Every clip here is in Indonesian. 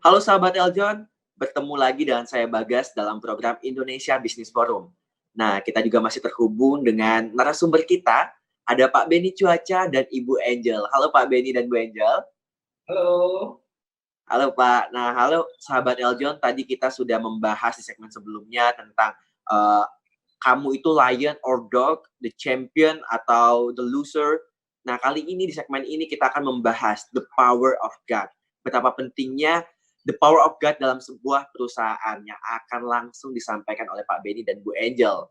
Halo sahabat Eljon, bertemu lagi dengan saya Bagas dalam program Indonesia Business Forum. Nah, kita juga masih terhubung dengan narasumber kita, ada Pak Benny Cuaca dan Ibu Angel. Halo Pak Benny dan Bu Angel. Halo. Halo Pak. Nah, halo sahabat Eljon, tadi kita sudah membahas di segmen sebelumnya tentang kamu itu lion or dog, the champion atau the loser. Nah, kali ini di segmen ini kita akan membahas the power of God. Betapa pentingnya the power of God dalam sebuah perusahaan yang akan langsung disampaikan oleh Pak Benny dan Bu Angel.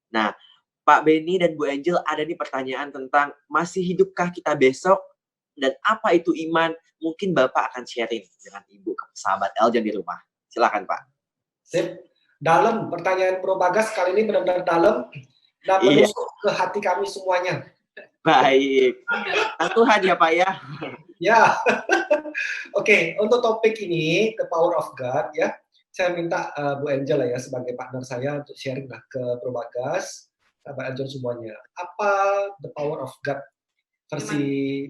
Nah, Pak Benny dan Bu Angel, ada nih pertanyaan tentang masih hidupkah kita besok dan apa itu iman? Mungkin Bapak akan sharing dengan Ibu ke sahabat Eljon di rumah. Silakan Pak. Sip. Dalam pertanyaan Bro Bagas kali ini benar-benar dalam dan menusuk ke hati kami semuanya. Baik. Tuhan ya Pak ya. Ya. Oke, untuk topik ini the power of God ya. Saya minta Bu Angel ya sebagai partner saya untuk sharing lah ke Bro Bagas, sahabat Eljon semuanya. Apa the power of God versi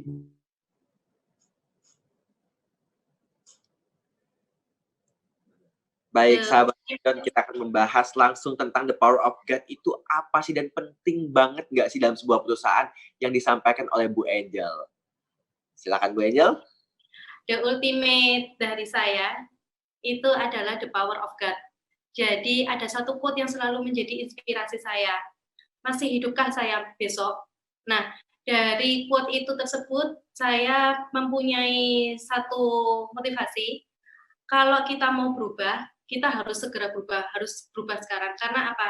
Baik, sahabat Eljon, kita akan membahas langsung tentang the power of God itu apa sih dan penting banget nggak sih dalam sebuah perusahaan yang disampaikan oleh Bu Angel. Silakan Bu Angel. The ultimate dari saya itu adalah the power of God. Jadi ada satu quote yang selalu menjadi inspirasi saya. Masih hidupkah saya besok? Nah, dari quote itu tersebut saya mempunyai satu motivasi. Kalau kita mau berubah, kita harus segera berubah, harus berubah sekarang. Karena apa?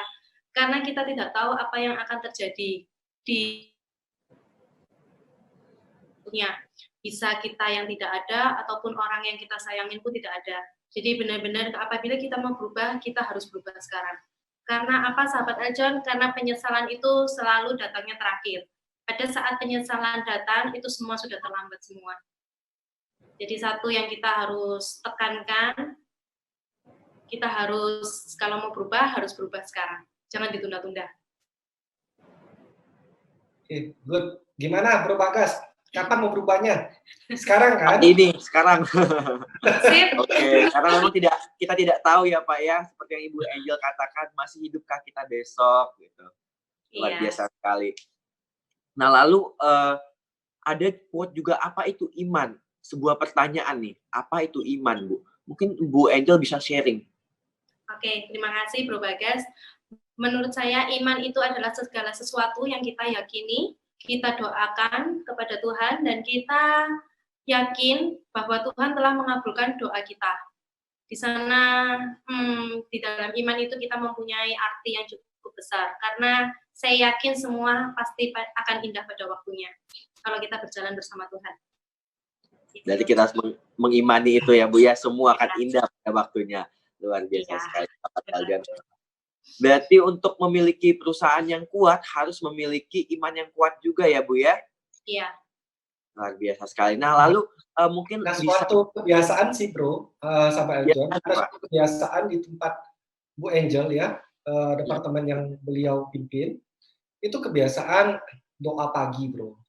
Karena kita tidak tahu apa yang akan terjadi di dunia. Bisa kita yang tidak ada, ataupun orang yang kita sayangin pun tidak ada. Jadi benar-benar apabila kita mau berubah, kita harus berubah sekarang. Karena apa sahabat Eljon? Karena penyesalan itu selalu datangnya terakhir. Pada saat penyesalan datang, itu semua sudah terlambat semua. Jadi satu yang kita harus tekankan, kita harus, kalau mau berubah, harus berubah sekarang. Jangan ditunda-tunda. Oke, good. Gimana Bro Bagas? Kapan mau berubahnya? Sekarang kan? Ini, sekarang. Sip. Oke, karena memang kita tidak taau ya Pak ya, seperti yang Ibu Angel katakan, masih hidupkah kita besok gitu. Luar biasa sekali. Nah lalu ada quote juga, apa itu iman? Sebuah pertanyaan nih, apa itu iman Bu? Mungkin Bu Angel bisa sharing. Oke, terima kasih Bro Bagas. Menurut saya iman itu adalah segala sesuatu yang kita yakini, kita doakan kepada Tuhan, dan kita yakin bahwa Tuhan telah mengabulkan doa kita. Di sana, di dalam iman itu kita mempunyai arti yang cukup besar, karena saya yakin semua pasti akan indah pada waktunya, kalau kita berjalan bersama Tuhan. Jadi kita harus mengimani itu ya Bu ya, semua akan indah pada waktunya. Luar biasa sekali. Berarti untuk memiliki perusahaan yang kuat, harus memiliki iman yang kuat juga ya Bu ya? Iya. Luar biasa sekali. Nah lalu mungkin suatu kebiasaan sih Bro, sampai Eljon, ada suatu kebiasaan di tempat Bu Angel ya, departemen yang beliau pimpin, itu kebiasaan doa pagi Bro.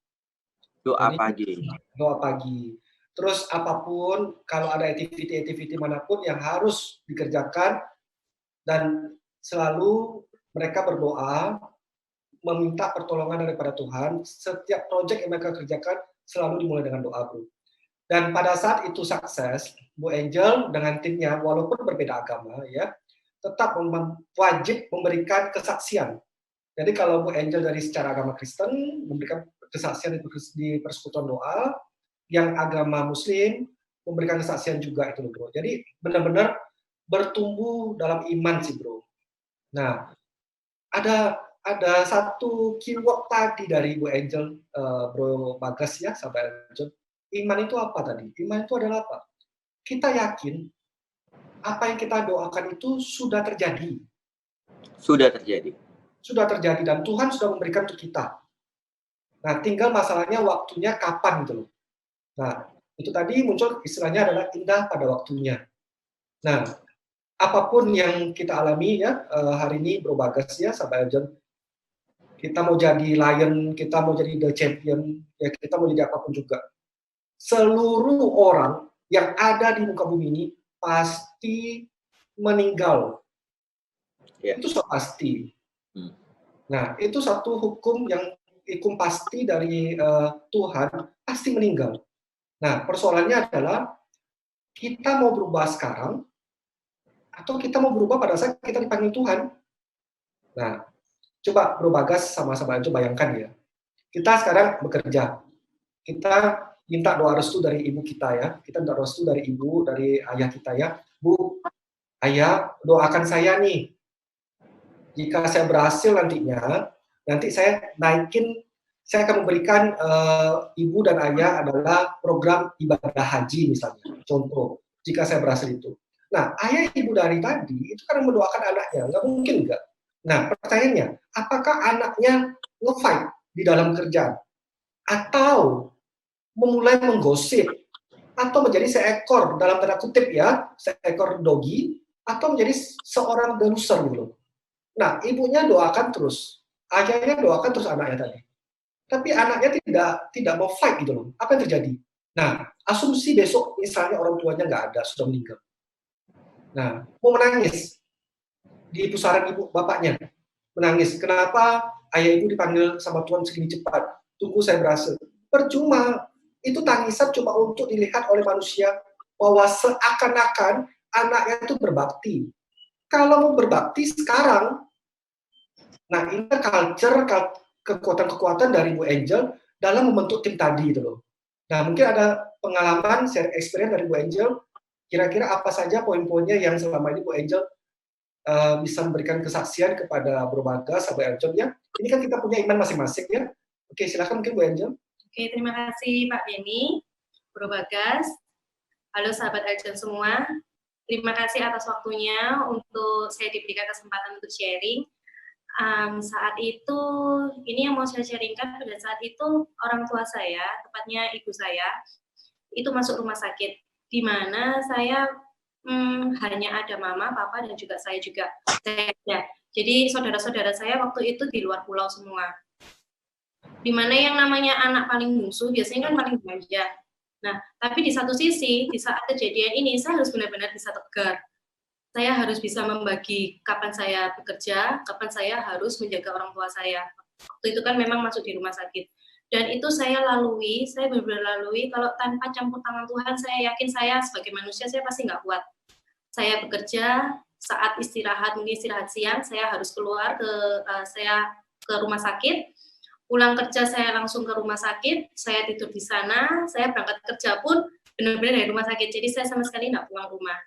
Doa pagi. Doa pagi. Terus apapun, kalau ada activity manapun yang harus dikerjakan, dan selalu mereka berdoa, meminta pertolongan daripada Tuhan. Setiap proyek yang mereka kerjakan selalu dimulai dengan doa, Bro. Dan pada saat itu sukses, Bu Angel dengan timnya, walaupun berbeda agama, ya, tetap wajib memberikan kesaksian. Jadi kalau Bu Angel dari secara agama Kristen, memberikan kesaksian di persekutuan doa, yang agama Muslim memberikan kesaksian juga itu Bro. Jadi benar-benar bertumbuh dalam iman sih Bro. Nah, ada satu keyword tadi dari Bu Angel, Bro Bagas ya, sahabat Eljon. Iman itu apa tadi? Iman itu adalah apa? Kita yakin apa yang kita doakan itu sudah terjadi. Sudah terjadi. Sudah terjadi dan Tuhan sudah memberikan untuk kita. Nah, tinggal masalahnya waktunya kapan gitu loh. Nah, itu tadi muncul istilahnya adalah indah pada waktunya. Nah, apapun yang kita alami ya hari ini Bro Bagas ya, sahabat Eljon, kita mau jadi lion, kita mau jadi the champion, ya kita mau jadi apapun juga. Seluruh orang yang ada di muka bumi ini pasti meninggal. Ya. Itu sudah pasti. Hmm. Nah, itu satu hukum pasti dari Tuhan, pasti meninggal. Nah, persoalannya adalah kita mau berubah sekarang atau kita mau berubah pada saat kita dipanggil Tuhan. Nah, coba Bro Bagas sama-sama aja bayangkan ya. Kita sekarang bekerja. Kita minta doa restu dari ibu kita ya. Kita minta doa restu dari ibu, dari ayah kita ya. Bu, ayah, doakan saya nih. Jika saya berhasil nanti saya akan memberikan ibu dan ayah adalah program ibadah haji misalnya. Contoh, jika saya berhasil itu. Nah, ayah ibu dari tadi itu kan mendoakan anaknya, nggak mungkin nggak. Nah, pertanyaannya, apakah anaknya nge-fight di dalam kerjaan? Atau memulai menggosip? Atau menjadi seekor, dalam tanda kutip ya, seekor dogi, atau menjadi seorang deluser gitu. Nah, ibunya doakan terus, ayahnya doakan terus anaknya tadi. Tapi anaknya tidak mau fight gitu loh. Apa yang terjadi? Nah, asumsi besok misalnya orang tuanya nggak ada, sudah meninggal. Nah, mau menangis di pusaran ibu bapaknya, menangis. Kenapa ayah ibu dipanggil sama Tuhan segini cepat? Tunggu saya berhasil. Percuma. Itu tangisan cuma untuk dilihat oleh manusia bahwa seakan-akan anaknya itu berbakti. Kalau mau berbakti sekarang, nah ini culture, kekuatan-kekuatan dari Bu Angel dalam membentuk tim tadi itu loh. Nah mungkin ada pengalaman, share experience dari Bu Angel, kira-kira apa saja poin-poinnya yang selama ini Bu Angel bisa memberikan kesaksian kepada Bro Bagas, Bro Eljon ya. Ini kan kita punya iman masing-masing ya. Oke, silakan mungkin Bu Angel. Oke, terima kasih Pak Benny, Bro Bagas. Halo sahabat Eljon semua. Terima kasih atas waktunya untuk saya diberikan kesempatan untuk sharing. Saat itu, ini yang mau saya sharingkan, pada saat itu orang tua saya, tepatnya ibu saya, itu masuk rumah sakit, di mana saya hanya ada mama, papa, dan juga saya juga. Jadi saudara-saudara saya waktu itu di luar pulau semua. Di mana yang namanya anak paling bungsu biasanya kan paling manja. Nah, tapi di satu sisi, di saat kejadian ini, saya harus benar-benar bisa tegar. Saya harus bisa membagi kapan saya bekerja, kapan saya harus menjaga orang tua saya. Waktu itu kan memang masuk di rumah sakit. Dan itu saya lalui, saya benar-benar lalui, kalau tanpa campur tangan Tuhan, saya yakin saya sebagai manusia, saya pasti nggak kuat. Saya bekerja, saat istirahat, mungkin istirahat siang, saya harus keluar ke rumah sakit. Pulang kerja saya langsung ke rumah sakit, saya tidur di sana, saya berangkat kerja pun benar-benar dari rumah sakit, jadi saya sama sekali nggak pulang rumah.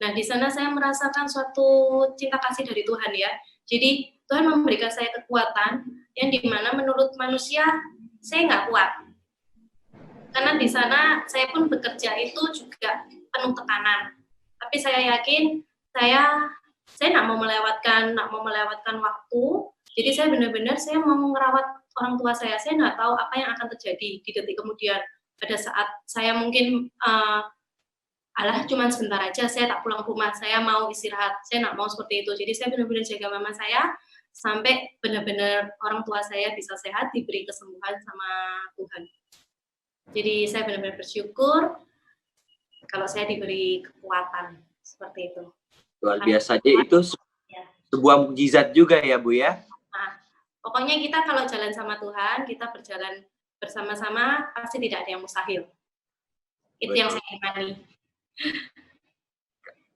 Nah, di sana saya merasakan suatu cinta kasih dari Tuhan ya. Jadi Tuhan memberikan saya kekuatan yang dimana menurut manusia saya nggak kuat. Karena di sana saya pun bekerja itu juga penuh tekanan. Tapi saya yakin saya nggak mau melewatkan waktu. Jadi saya benar-benar saya mau merawat orang tua saya nggak tahu apa yang akan terjadi di detik kemudian. Pada saat saya mungkin cuma sebentar aja, saya tak pulang rumah, saya mau istirahat, saya nggak mau seperti itu. Jadi saya benar-benar jaga mama saya sampai benar-benar orang tua saya bisa sehat, diberi kesembuhan sama Tuhan. Jadi saya benar-benar bersyukur kalau saya diberi kekuatan seperti itu. Luar biasa aja, itu sebuah mukjizat juga ya Bu ya. Nah, pokoknya kita kalau jalan sama Tuhan, kita berjalan bersama-sama, pasti tidak ada yang mustahil. Itu yang saya imani.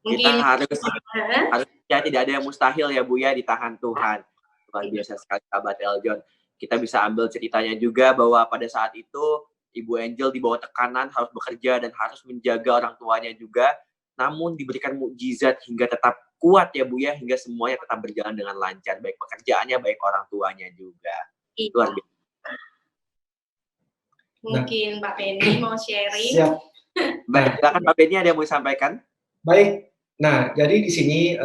Kita harusnya tidak ada yang mustahil ya Bu ya di tangan Tuhan. Luar biasa sekali sahabat Eljon. Kita bisa ambil ceritanya juga bahwa pada saat itu Ibu Angel di bawah tekanan harus bekerja dan harus menjaga orang tuanya juga, namun diberikan mukjizat hingga tetap kuat ya Bu ya, hingga semuanya tetap berjalan dengan lancar, baik pekerjaannya, baik orang tuanya juga. Luar biasa. Mungkin Pak Benny mau sharing. Siap. Baik, silakan Pak Benny, ada yang mau disampaikan? Baik. Nah, jadi di sini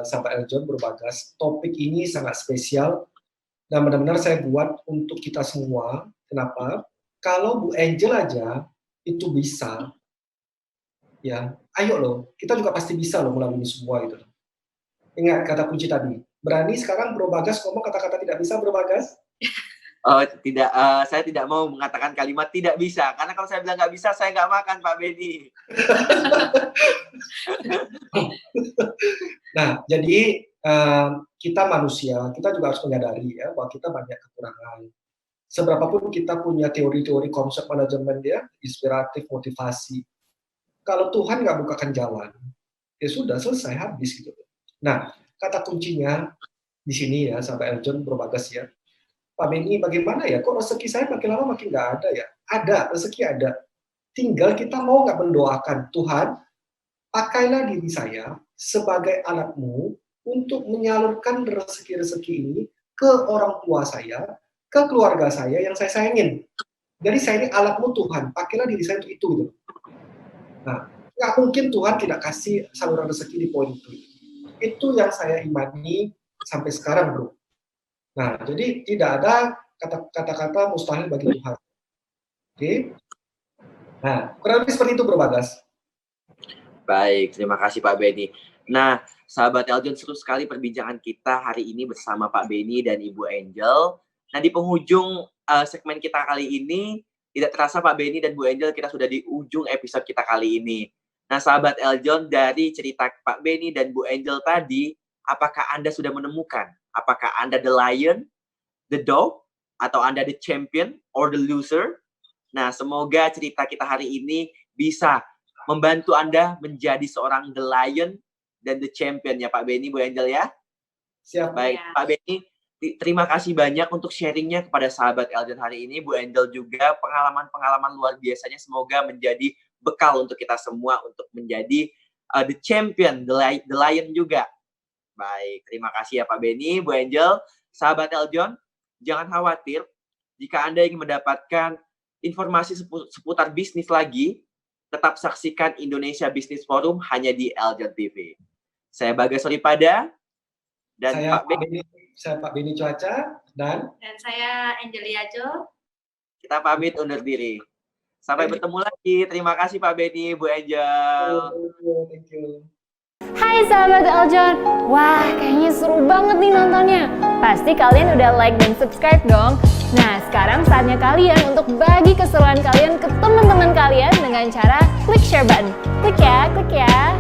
sahabat Eljon, Bro Bagas, topik ini sangat spesial dan benar-benar saya buat untuk kita semua. Kenapa? Kalau Bu Angel aja itu bisa, ya, ayo loh, kita juga pasti bisa loh melalui semua itu. Ingat kata kunci tadi, berani sekarang Bro Bagas ngomong kata-kata tidak bisa Bro Bagas? Oh, tidak, saya tidak mau mengatakan kalimat tidak bisa, karena kalau saya bilang nggak bisa, saya nggak makan, Pak Benny. Nah, jadi kita manusia, kita juga harus menyadari ya bahwa kita banyak kekurangan. Seberapapun kita punya teori-teori konsep manajemen ya, inspiratif, motivasi. Kalau Tuhan nggak bukakan jalan, ya sudah selesai habis gitu. Nah, kata kuncinya di sini ya, sahabat Eljon, Bro Bagas ya. Pak Benny, bagaimana ya? Kok rezeki saya makin lama makin nggak ada ya? Ada, rezeki ada. Tinggal kita mau nggak mendoakan, Tuhan, pakailah diri saya sebagai alatmu untuk menyalurkan rezeki-rezeki ini ke orang tua saya, ke keluarga saya yang saya sayangin. Jadi saya ini alatmu Tuhan, pakailah diri saya untuk itu. Gitu. Nah, nggak mungkin Tuhan tidak kasih saluran rezeki di poin itu. Itu yang saya imani sampai sekarang, bro. Nah, jadi tidak ada kata-kata mustahil bagi Tuhan. Oke? Nah, kurang lebih seperti itu, Bro Bagas. Baik, terima kasih Pak Benny. Nah, sahabat Eljon, seru sekali perbincangan kita hari ini bersama Pak Benny dan Ibu Angel. Nah, di penghujung segmen kita kali ini, tidak terasa Pak Benny dan Bu Angel, kita sudah di ujung episode kita kali ini. Nah, sahabat Eljon, dari cerita Pak Benny dan Bu Angel tadi, apakah Anda sudah menemukan? Apakah Anda the lion, the dog, atau Anda the champion or the loser? Nah, semoga cerita kita hari ini bisa membantu Anda menjadi seorang the lion dan the champion ya Pak Benny, Bu Angel ya. Siap. Baik, ya. Pak Benny, terima kasih banyak untuk sharingnya kepada sahabat Eljon hari ini. Bu Angel juga pengalaman-pengalaman luar biasanya semoga menjadi bekal untuk kita semua untuk menjadi the champion, the lion juga. Baik, terima kasih ya Pak Benny, Bu Angel. Sahabat Eljon, jangan khawatir jika Anda ingin mendapatkan informasi seputar bisnis lagi, tetap saksikan Indonesia Business Forum hanya di Eljon TV. Saya Bagas Soripada dan saya Pak Benny Cuaca dan saya Angelia Jo. Kita pamit undur diri. Sampai bertemu lagi. Terima kasih Pak Benny, Bu Angel. Thank you. Hai sahabat Eljon, wah kayaknya seru banget nih nontonnya. Pasti kalian udah like dan subscribe dong. Nah sekarang saatnya kalian untuk bagi keseruan kalian ke teman-teman kalian dengan cara klik share button. Klik ya.